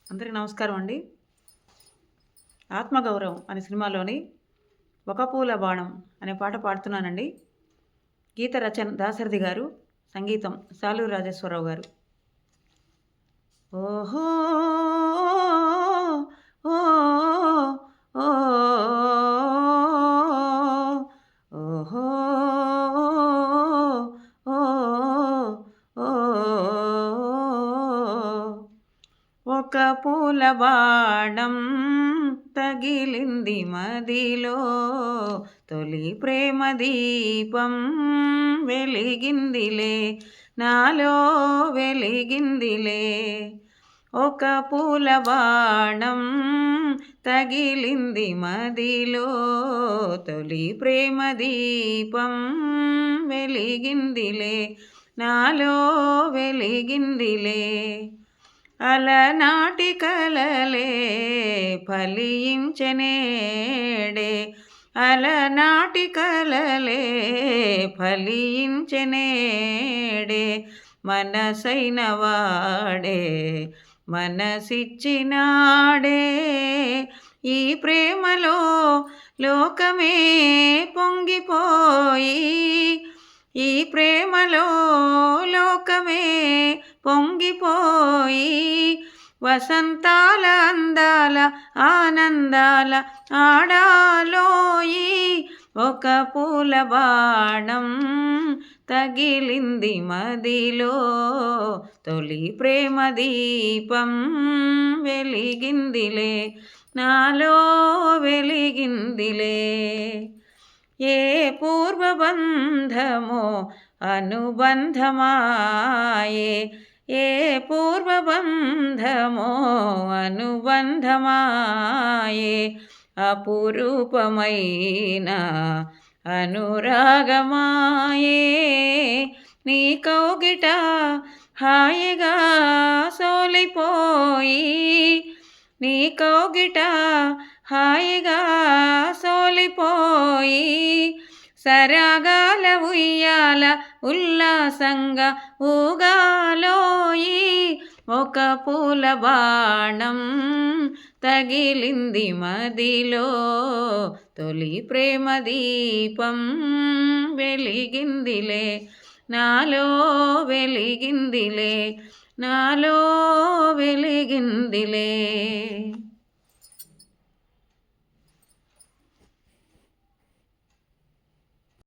అందరికీ నమస్కారం అండి. 'ఆత్మగౌరవం' అనే సినిమాలోని 'ఒక పూల బాణం' అనే పాట పాడుతున్నానండి. గీత రచన దాశరథి గారు, సంగీతం సాలూరు రాజేశ్వరరావు గారు. ఓహో ఓ ఓ ఓహో ఓ ఓ ఒక పూల బాణం తగిలింది మదిలో, తొలి ప్రేమ దీపం వెలిగిందిలే, నాలో వెలిగిందిలే. ఒక పూల బాణం తగిలింది మదిలో, తొలి ప్రేమ దీపం వెలిగిందిలే, నాలో వెలిగిందిలే. అలనాటి కలలే ఫలించెనేడే, అలనాటి కలలే ఫలించెనేడే. మనసైన వాడే మనసిచ్చినాడే, ఈ ప్రేమలో లోకమే పొంగిపోయి, ఈ ప్రేమలో లోకమే పొంగిపోయి, వసంతాల అందాల ఆనందాల ఆడాలోయి. ఒక పూల బాణం తగిలింది మదిలో, తొలి ప్రేమ దీపం వెలిగిందిలే, నాలో వెలిగిందిలే. ఏ పూర్వబంధమో అనుబంధమాయే, ఏ పూర్వబంధమో అనుబంధమాయే, అపురూపమైన అనురాగమాయే. నీ కౌగిట హాయిగా సోలిపోయి, నీ కౌగిట హాయిగా సోలిపోయి, సరాగాల ఉయ్యాల ఉల్లాసంగా ఊగాలోయి. ఒక పూల బాణం తగిలింది మదిలో, తొలి ప్రేమ దీపం వెలిగిందిలే, నాలో వెలిగిందిలే, నాలో వెలిగిందిలే.